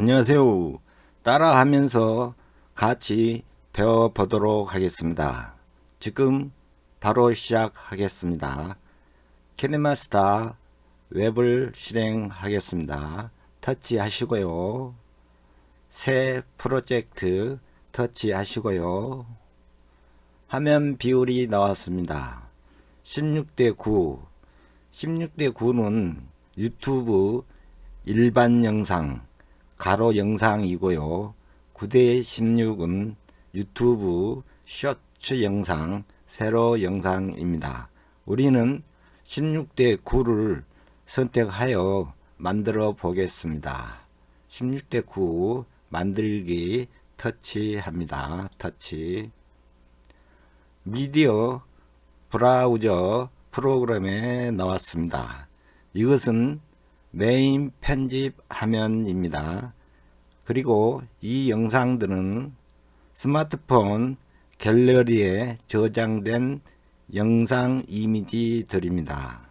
안녕하세요. 따라하면서 같이 배워보도록 하겠습니다. 지금 바로 시작하겠습니다. 키네마스터 웹을 실행하겠습니다. 터치하시고요. 새 프로젝트 터치하시고요. 화면 비율이 나왔습니다. 16대 9. 16대 9는 유튜브 일반 영상 가로 영상이고요. 9대 16은 유튜브 쇼츠 영상 세로 영상입니다. 우리는 16대 9를 선택하여 만들어 보겠습니다. 16대 9 만들기 터치합니다. 터치. 미디어 브라우저 프로그램에 나왔습니다. 이것은 메인 편집 화면입니다. 그리고 이 영상들은 스마트폰 갤러리에 저장된 영상 이미지들입니다.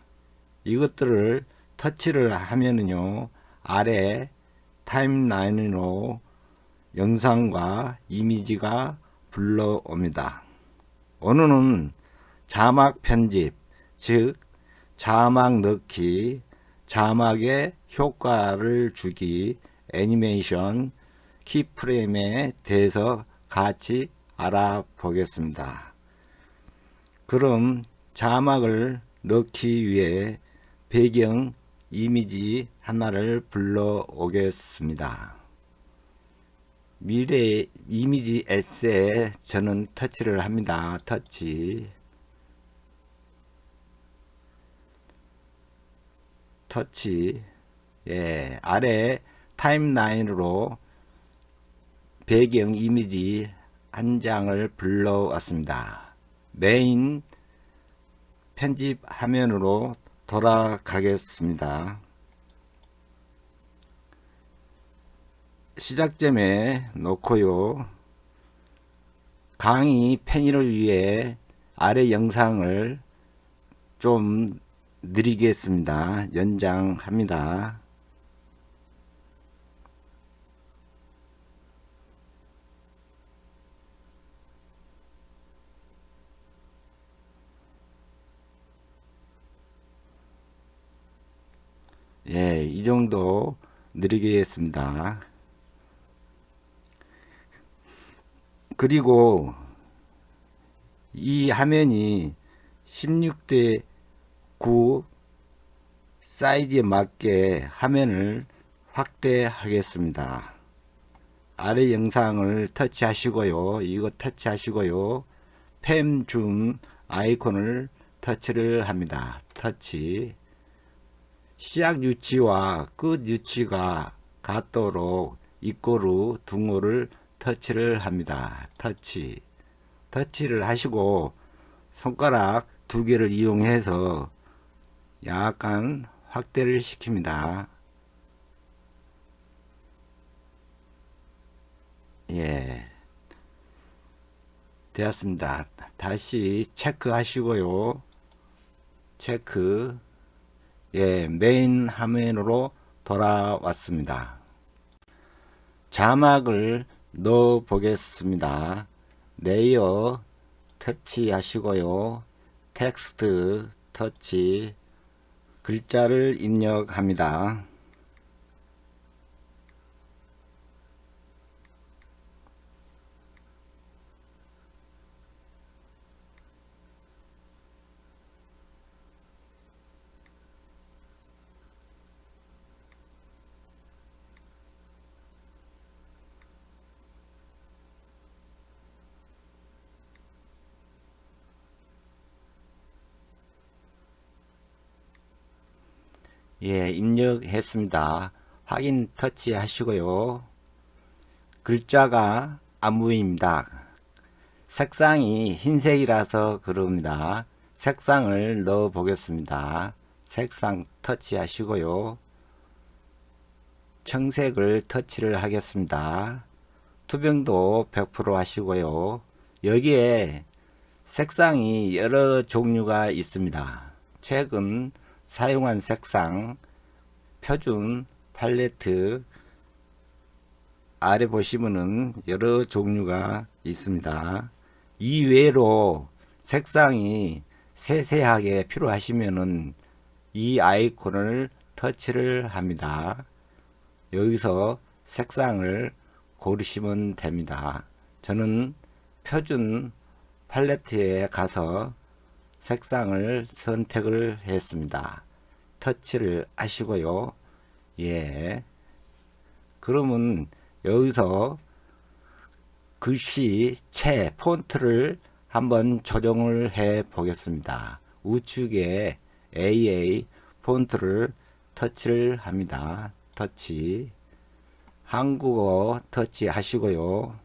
이것들을 터치를 하면은요, 아래 타임라인으로 영상과 이미지가 불러옵니다. 어느는 자막 편집, 즉 자막 넣기, 자막에 효과를 주기, 애니메이션, 키프레임에 대해서 같이 알아보겠습니다. 그럼 자막을 넣기 위해 배경 이미지 하나를 불러오겠습니다. 미래 이미지 에세이 저는 터치를 합니다. 터치. 터치. 예, 아래 타임라인으로 배경 이미지 한 장을 불러왔습니다. 메인 편집 화면으로 돌아가겠습니다. 시작점에 놓고요. 강의 편의를 위해 아래 영상을 좀 느리겠습니다. 연장합니다. 예, 이 정도 느리게 했습니다. 그리고 이 화면이 16대 9 사이즈에 맞게 화면을 확대하겠습니다. 아래 영상을 터치하시고요. 이거 터치하시고요. 펜 줌 아이콘을 터치를 합니다. 터치. 시작 위치와 끝 위치가 같도록 입꼬루 둥호를 터치를 합니다. 터치. 터치를 하시고 손가락 두 개를 이용해서 약간 확대를 시킵니다. 예, 되었습니다. 다시 체크하시고요. 체크. 예, 메인 화면으로 돌아왔습니다. 자막을 넣어 보겠습니다. 레이어 터치하시고요. 텍스트 터치. 글자를 입력합니다. 예, 입력했습니다. 확인 터치 하시고요. 글자가 안 보입니다. 색상이 흰색이라서 그럽니다. 색상을 넣어 보겠습니다. 색상 터치 하시고요. 청색을 터치를 하겠습니다. 투명도 100% 하시고요. 여기에 색상이 여러 종류가 있습니다. 최근 사용한 색상, 표준 팔레트, 아래 보시면은 여러 종류가 있습니다. 이외로 색상이 세세하게 필요하시면은 이 아이콘을 터치를 합니다. 여기서 색상을 고르시면 됩니다. 저는 표준 팔레트에 가서 색상을 선택을 했습니다. 터치를 하시고요. 예. 그러면 여기서 글씨체 폰트를 한번 조정을 해 보겠습니다. 우측에 AA 폰트를 터치를 합니다. 터치. 한국어 터치 하시고요.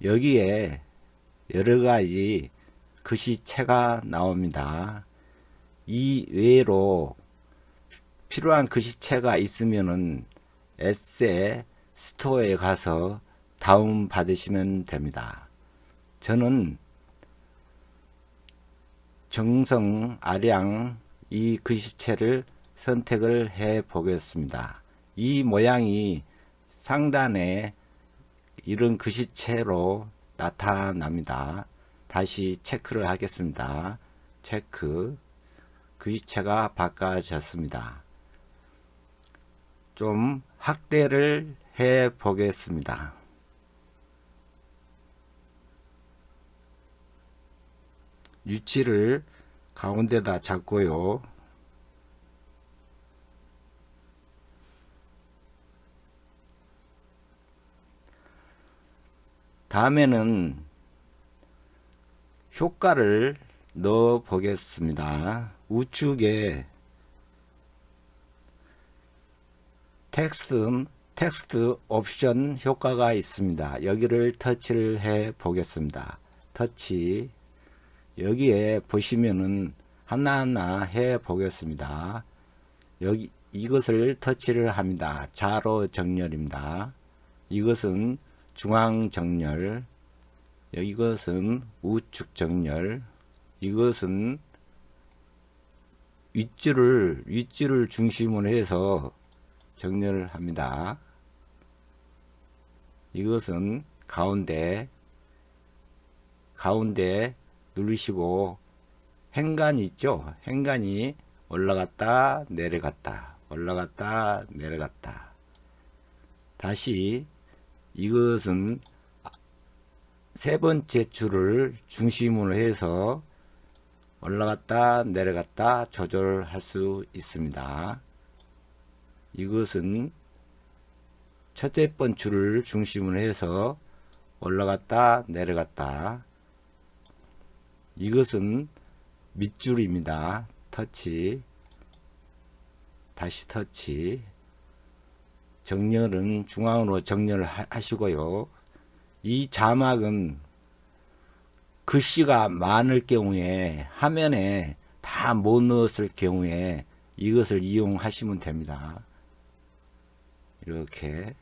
여기에 여러가지 글씨체가 나옵니다. 이 외로 필요한 글씨체가 있으면은 에세 스토어에 가서 다운 받으시면 됩니다. 저는 정성 아량 이 글씨체를 선택을 해 보겠습니다. 이 모양이 상단에 이런 글씨체로 나타납니다. 다시 체크를 하겠습니다. 체크. 글씨체가 바꿔졌습니다. 좀 확대를 해 보겠습니다. 위치를 가운데다 잡고요. 다음에는 효과를 넣어 보겠습니다. 우측에 텍스트 옵션 효과가 있습니다. 여기를 터치를 해 보겠습니다. 터치. 여기에 보시면은 하나하나 해 보겠습니다. 여기 이것을 터치를 합니다. 좌로 정렬입니다. 이것은 중앙 정렬, 이것은 우측 정렬, 이것은 윗줄을 중심으로 해서 정렬을 합니다. 이것은 가운데 누르시고 행간이 있죠. 행간이 올라갔다 내려갔다 올라갔다 내려갔다. 다시 이것은 세 번째 줄을 중심으로 해서 올라갔다 내려갔다 조절할 수 있습니다. 이것은 첫째 번 줄을 중심으로 해서 올라갔다 내려갔다. 이것은 밑줄입니다. 터치. 다시 터치. 정렬은 중앙으로 정렬을 하시고요. 이 자막은 글씨가 많을 경우에 화면에 다 못 넣었을 경우에 이것을 이용하시면 됩니다. 이렇게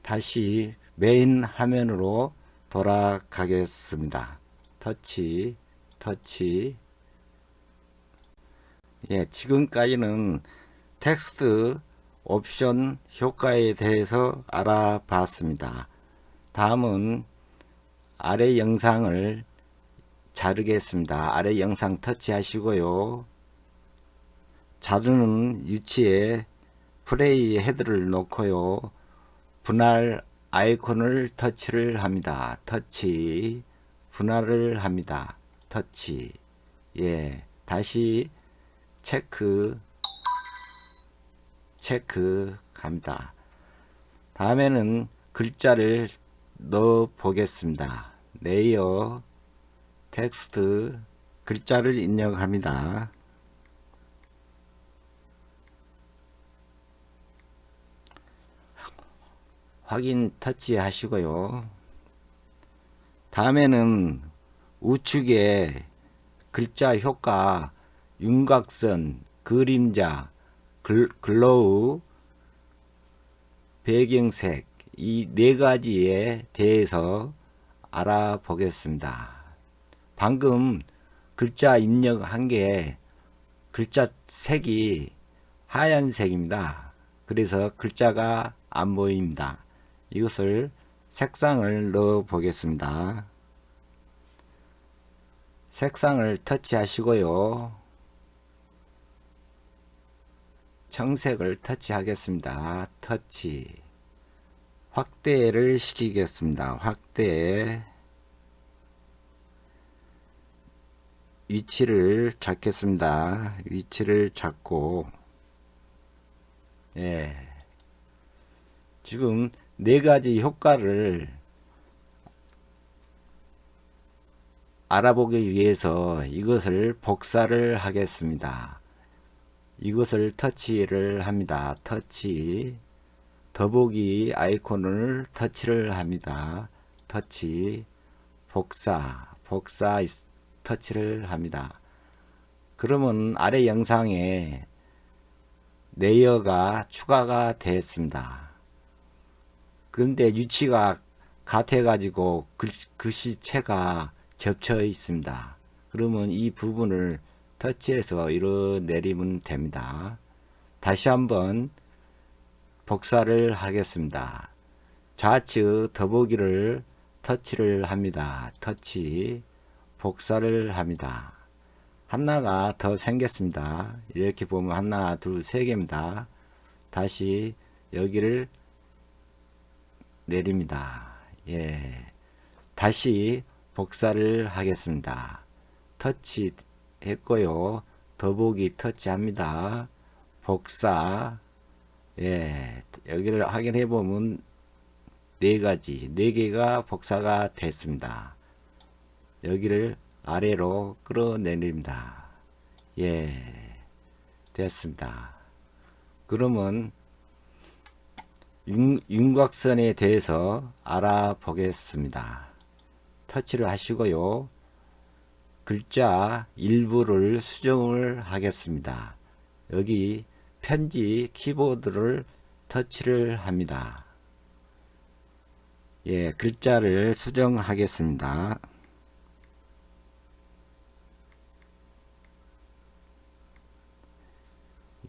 다시 메인 화면으로 돌아가겠습니다. 터치. 예, 지금까지는 텍스트 옵션 효과에 대해서 알아봤습니다. 다음은 아래 영상을 자르겠습니다. 아래 영상 터치하시고요. 자르는 위치에 플레이 헤드를 놓고요. 분할 아이콘을 터치를 합니다. 터치. 분할을 합니다. 터치. 예, 다시 체크 합니다. 다음에는 글자를 넣어 보겠습니다. 레이어 텍스트 글자를 입력합니다. 확인 터치 하시고요. 다음에는 우측에 글자 효과 윤곽선, 그림자, 글로우, 배경색 이 네 가지에 대해서 알아보겠습니다. 방금 글자 입력한 게 글자 색이 하얀색입니다. 그래서 글자가 안 보입니다. 이것을 색상을 넣어 보겠습니다. 색상을 터치하시고요. 청색을 터치하겠습니다. 터치. 확대를 시키겠습니다. 확대. 위치를 잡겠습니다. 위치를 잡고, 예. 지금 네 가지 효과를 알아보기 위해서 이것을 복사를 하겠습니다. 이것을 터치를 합니다. 터치. 더보기 아이콘을 터치를 합니다. 터치. 복사. 터치를 합니다. 그러면 아래 영상에 레이어가 추가가 됐습니다. 그런데 위치가 같아 가지고 글씨체가 겹쳐 있습니다. 그러면 이 부분을 터치해서 이뤄내리면 됩니다. 다시 한번 복사를 하겠습니다. 좌측 더보기를 터치를 합니다. 터치. 복사를 합니다. 하나가 더 생겼습니다. 이렇게 보면 하나, 둘, 세 개입니다. 다시 여기를 내립니다. 예. 다시 복사를 하겠습니다. 터치 했고요. 더보기 터치합니다. 복사. 예. 여기를 확인해 보면 네 개가 복사가 됐습니다. 여기를 아래로 끌어내립니다. 예, 됐습니다. 그러면 윤곽선에 대해서 알아보겠습니다. 터치를 하시고요. 글자 일부를 수정을 하겠습니다. 여기 편지 키보드를 터치를 합니다. 예, 글자를 수정하겠습니다.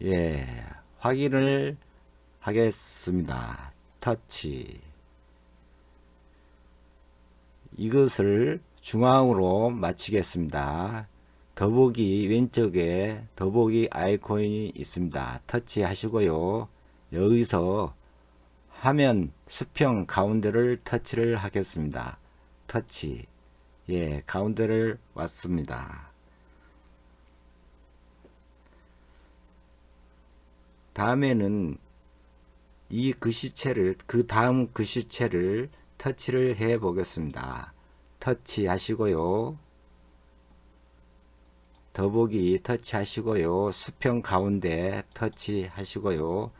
예, 확인을 하겠습니다. 터치. 이것을 중앙으로 맞추겠습니다. 더보기 왼쪽에 더보기 아이콘이 있습니다. 터치 하시고요. 여기서 화면 수평 가운데를 터치를 하겠습니다. 터치. 예, 가운데를 왔습니다. 다음에는 이 글씨체를, 그 다음 글씨체를 터치를 해 보겠습니다. 터치 하시고요. 더보기 터치 하시고요. 수평 가운데 터치 하시고요.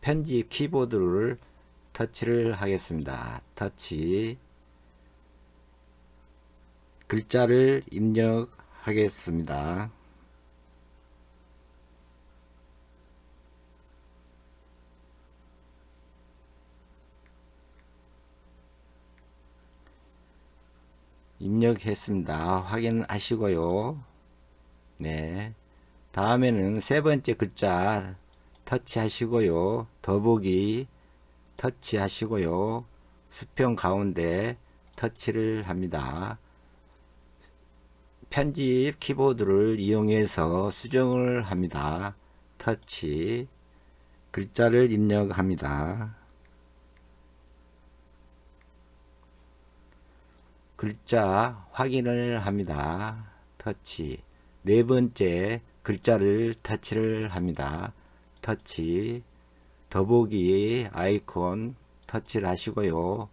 편집 키보드를 터치를 하겠습니다. 터치. 글자를 입력하겠습니다. 입력했습니다. 확인하시고요. 네. 다음에는 세 번째 글자 터치 하시고요. 더보기 터치 하시고요. 수평 가운데 터치를 합니다. 편집 키보드를 이용해서 수정을 합니다. 터치. 글자를 입력합니다. 글자 확인을 합니다. 터치. 네 번째 글자를 터치를 합니다. 터치. 더보기 아이콘 터치를 하시고요.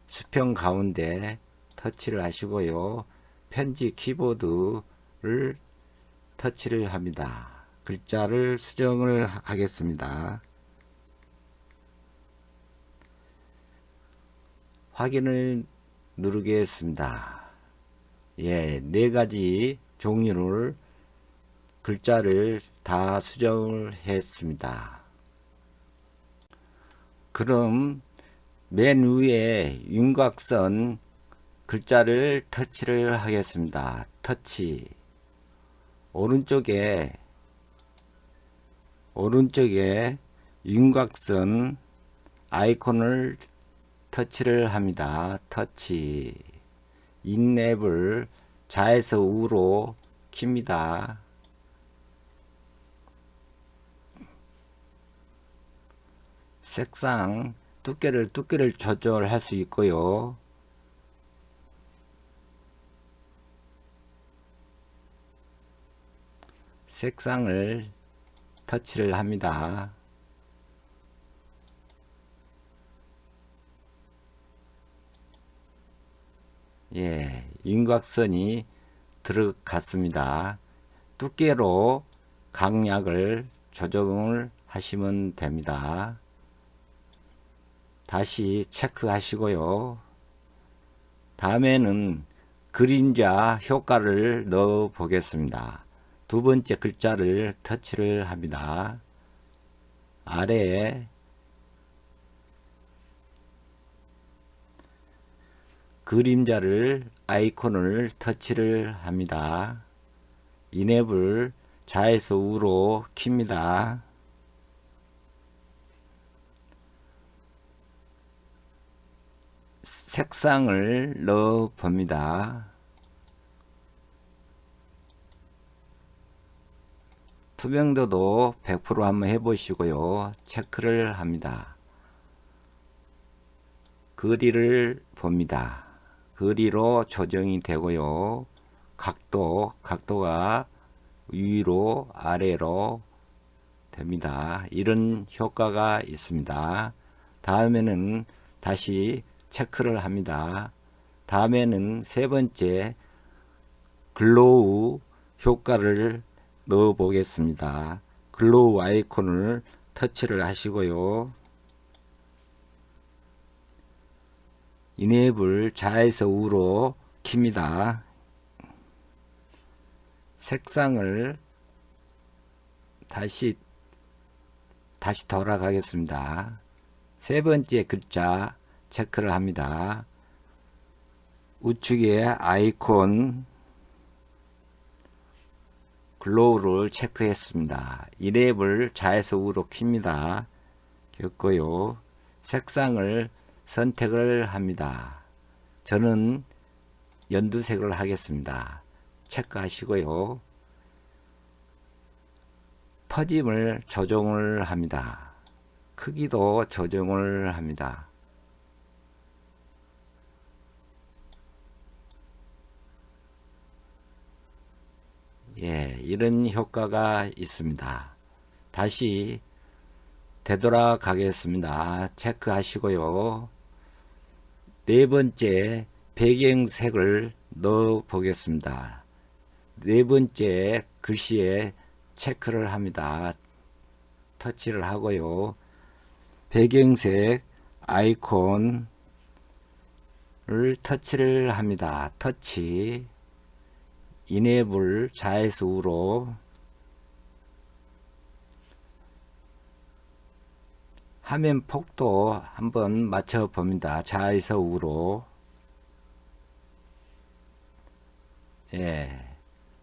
수평 가운데 터치를 하시고요. 편집 키보드를 터치를 합니다. 글자를 수정을 하겠습니다. 확인을 누르겠습니다. 예, 네 가지 종류를 글자를 다 수정을 했습니다. 그럼 맨 위에 윤곽선 글자를 터치를 하겠습니다. 터치. 오른쪽에 오른쪽에 윤곽선 아이콘을 터치를 합니다. 터치. 인랩을 좌에서 우로 킵니다. 색상 두께를 조절할 수 있고요. 색상을 터치를 합니다. 예, 윤곽선이 들어갔습니다. 두께로 강약을 조정을 하시면 됩니다. 다시 체크하시고요. 다음에는 그림자 효과를 넣어 보겠습니다. 두 번째 글자를 터치를 합니다. 아래에 그림자를 아이콘을 터치를 합니다. 인앱을 좌에서 우로 킵니다. 색상을 넣어 봅니다. 투명도도 100% 한번 해보시고요. 체크를 합니다. 거리를 봅니다. 거리로 조정이 되고요. 각도가 위로 아래로 됩니다. 이런 효과가 있습니다. 다음에는 다시 체크를 합니다. 다음에는 세 번째 글로우 효과를 넣어 보겠습니다. 글로우 아이콘을 터치를 하시고요. 인앱을 좌에서 우로 킵니다. 색상을 다시 돌아가겠습니다. 세 번째 글자 체크를 합니다. 우측에 아이콘 글로우를 체크했습니다. 인앱을 좌에서 우로 킵니다. 켰고요. 색상을 선택을 합니다. 저는 연두색을 하겠습니다. 체크하시고요. 퍼짐을 조정을 합니다. 크기도 조정을 합니다. 예, 이런 효과가 있습니다. 다시 되돌아가겠습니다. 체크하시고요. 네 번째 배경색을 넣어 보겠습니다. 네 번째 글씨에 체크를 합니다. 터치를 하고요. 배경색 아이콘을 터치를 합니다. 터치. 인앱을 좌에서 우로 화면 폭도 한번 맞춰 봅니다. 좌에서 우로. 예.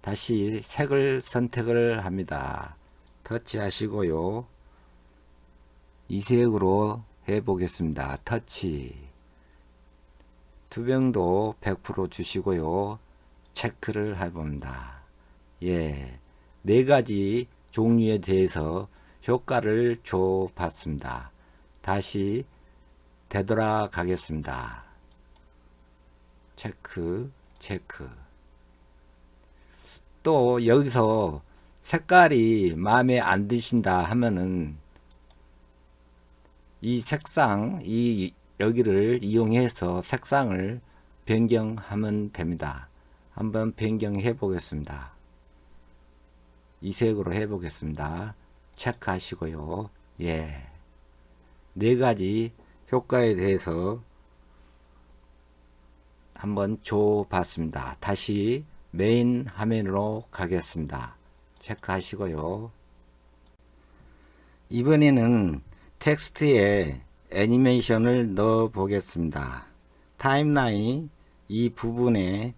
다시 색을 선택을 합니다. 터치하시고요. 이 색으로 해 보겠습니다. 터치. 투명도 100% 주시고요. 체크를 해봅니다. 예. 네 가지 종류에 대해서 효과를 줘 봤습니다. 다시 되돌아가겠습니다. 체크. 또 여기서 색깔이 마음에 안 드신다 하면은 이 색상, 여기를 이용해서 색상을 변경하면 됩니다. 한번 변경해 보겠습니다. 이 색으로 해 보겠습니다. 체크하시고요. 예. 네 가지 효과에 대해서 한번 줘 봤습니다. 다시 메인 화면으로 가겠습니다. 체크하시고요. 이번에는 텍스트에 애니메이션을 넣어 보겠습니다. 타임라인 이 부분에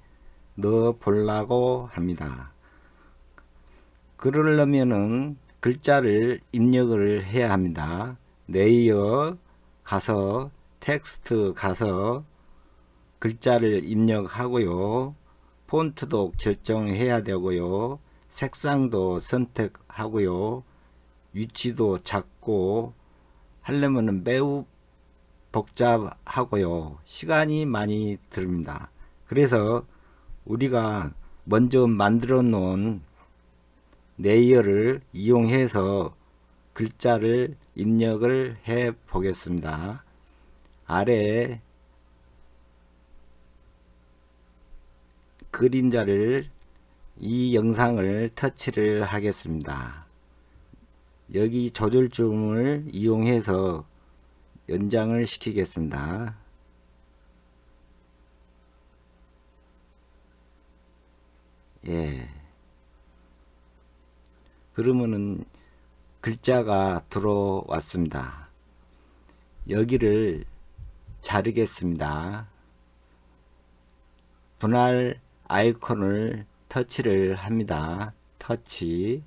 넣어 보려고 합니다. 그러려면은 글자를 입력을 해야 합니다. 레이어 가서 텍스트 가서 글자를 입력하고요. 폰트도 결정해야 되고요. 색상도 선택하고요. 위치도 잡고 하려면 매우 복잡하고요. 시간이 많이 듭니다. 그래서 우리가 먼저 만들어 놓은 레이어를 이용해서 글자를 입력을 해 보겠습니다. 아래 그림자를 이 영상을 터치를 하겠습니다. 여기 조절줌을 이용해서 연장을 시키겠습니다. 예. 그러면은 글자가 들어왔습니다. 여기를 자르겠습니다. 분할 아이콘을 터치를 합니다. 터치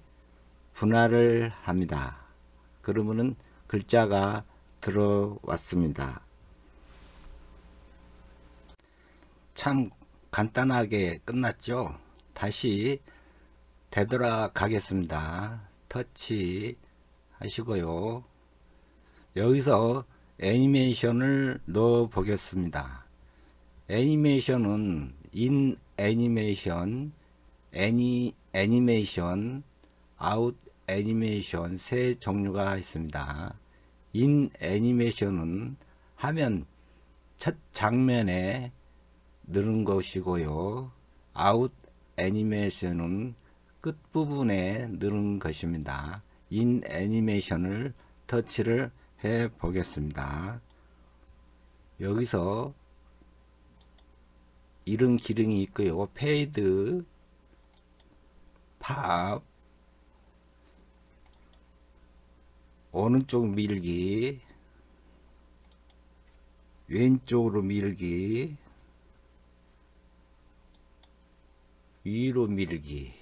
분할을 합니다. 그러면은 글자가 들어왔습니다. 참 간단하게 끝났죠? 다시 되돌아가겠습니다. 터치 하시고요. 여기서 애니메이션을 넣어 보겠습니다. 애니메이션은 인 애니메이션, 애니메이션, 아웃 애니메이션 세 종류가 있습니다. 인 애니메이션은 화면 첫 장면에 넣는 것이고요. 아웃 애니메이션은 끝부분에 넣는 것입니다. 인 애니메이션을 터치를 해 보겠습니다. 여기서 이런 기능이 있고요. 페이드, 팝, 오른쪽 밀기, 왼쪽으로 밀기, 위로 밀기,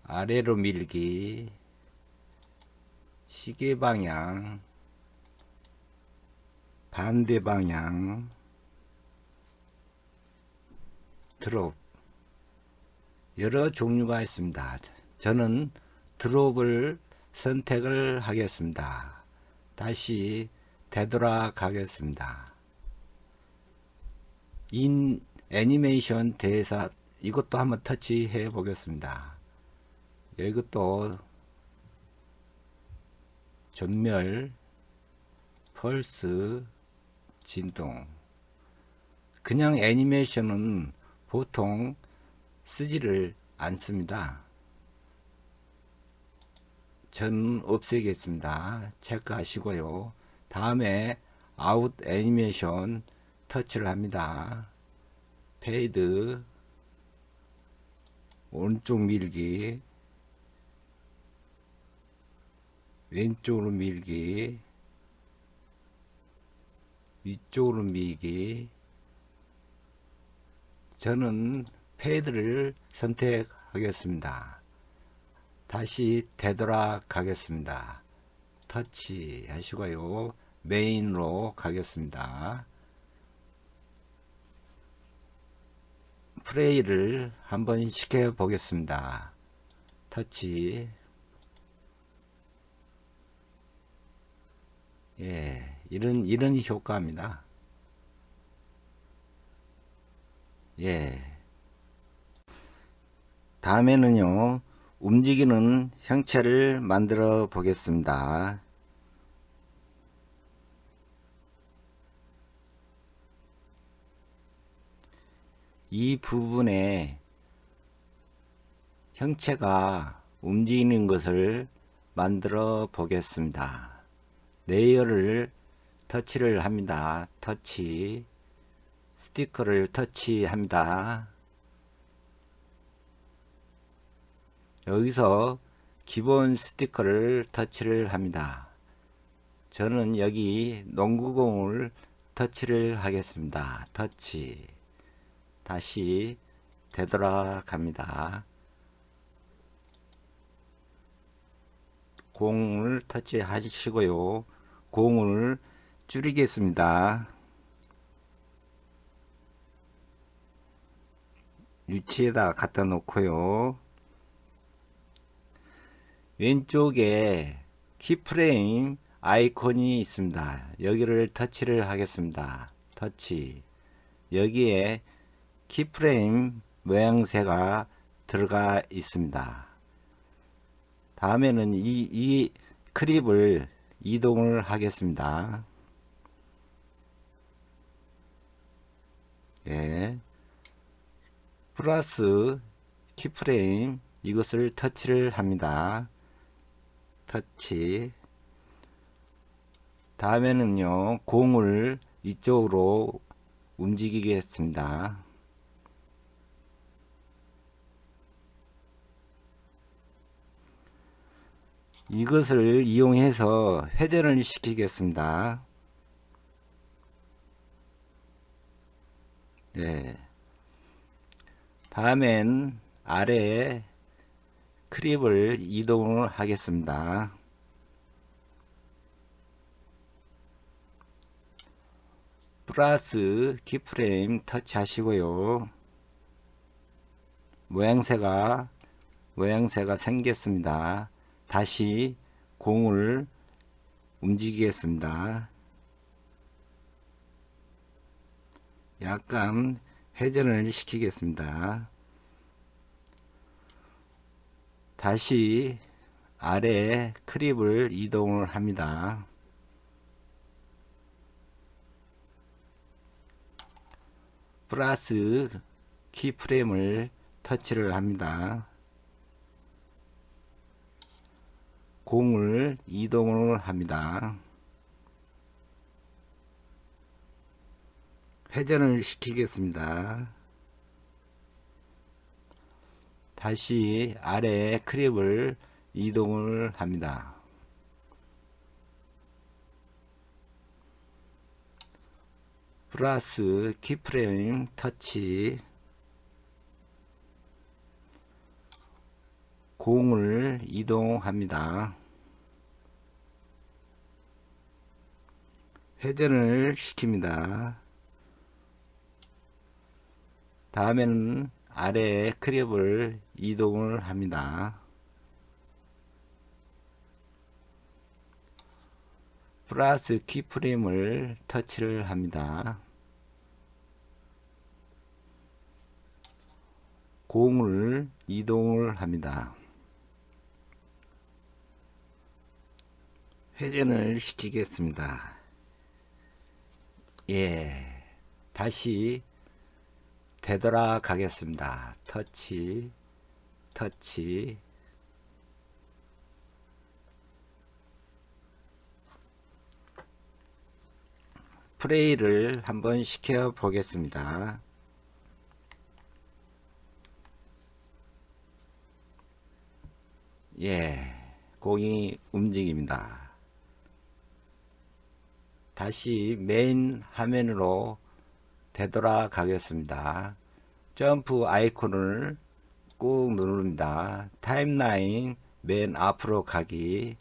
아래로 밀기, 시계 방향, 반대 방향, 드롭, 여러 종류가 있습니다. 저는 드롭을 선택을 하겠습니다. 다시 되돌아가겠습니다. 인 애니메이션 대사 이것도 한번 터치해 보겠습니다. 이것도 전멸, 펄스, 진동. 그냥 애니메이션은 보통 쓰지를 않습니다. 저는 없애겠습니다. 체크하시고요. 다음에 아웃 애니메이션 터치를 합니다. 페이드, 오른쪽 밀기, 왼쪽으로 밀기, 위쪽으로 밀기. 저는 페이드를 선택하겠습니다. 다시 되돌아가겠습니다. 터치 하시고요. 메인으로 가겠습니다. 플레이를 한번 시켜 보겠습니다. 터치. 예, 이런 효과입니다. 예. 다음에는요, 움직이는 형체를 만들어 보겠습니다. 이 부분에 형체가 움직이는 것을 만들어 보겠습니다. 레이어를 터치를 합니다. 터치, 스티커를 터치합니다. 여기서 기본 스티커를 터치를 합니다. 저는 여기 농구공을 터치를 하겠습니다. 터치. 다시 되돌아갑니다. 공을 터치하시고요. 공을 줄이겠습니다. 위치에다 갖다 놓고요. 왼쪽에 키프레임 아이콘이 있습니다. 여기를 터치를 하겠습니다. 터치. 여기에 키프레임 모양새가 들어가 있습니다. 다음에는 이 크립을 이동을 하겠습니다. 예. 플러스 키프레임 이것을 터치를 합니다. 터치. 다음에는요, 공을 이쪽으로 움직이겠습니다. 이것을 이용해서 회전을 시키겠습니다. 네. 다음엔 아래에 크립을 이동을 하겠습니다. 플러스 키프레임 터치 하시고요. 모양새가 생겼습니다. 다시 공을 움직이겠습니다. 약간 회전을 시키겠습니다. 다시 아래 크립을 이동을 합니다. 플러스 키프레임을 터치를 합니다. 공을 이동을 합니다. 회전을 시키겠습니다. 다시 아래 크립을 이동을 합니다. 플러스 키프레임 터치. 공을 이동합니다. 회전을 시킵니다. 다음에는 아래 크립을 이동을 합니다. 플러스 키프레임을 터치를 합니다. 공을 이동을 합니다. 회전을 시키겠습니다. 예, 다시 되돌아가겠습니다. 터치, 터치. 플레이를 한번 시켜 보겠습니다. 예, 공이 움직입니다. 다시 메인 화면으로 되돌아가겠습니다. 점프 아이콘을 꾹 누릅니다. 타임라인 맨 앞으로 가기.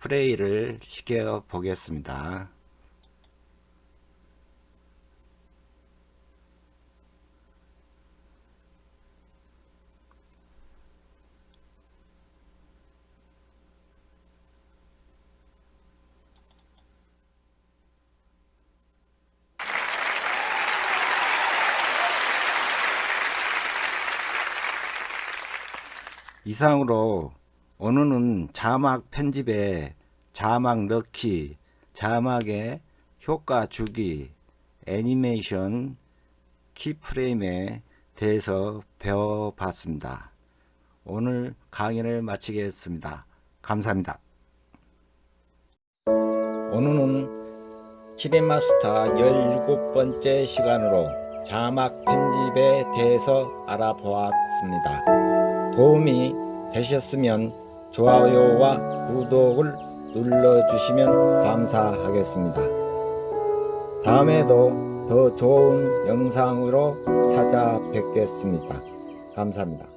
플레이를 시켜 보겠습니다. 이상으로 오늘은 자막 편집에 자막 넣기, 자막의 효과 주기, 애니메이션, 키프레임에 대해서 배워봤습니다. 오늘 강의를 마치겠습니다. 감사합니다. 오늘은 키네마스터 17번째 시간으로 자막 편집에 대해서 알아보았습니다. 도움이 되셨으면 좋아요와 구독을 눌러주시면 감사하겠습니다. 다음에도 더 좋은 영상으로 찾아뵙겠습니다. 감사합니다.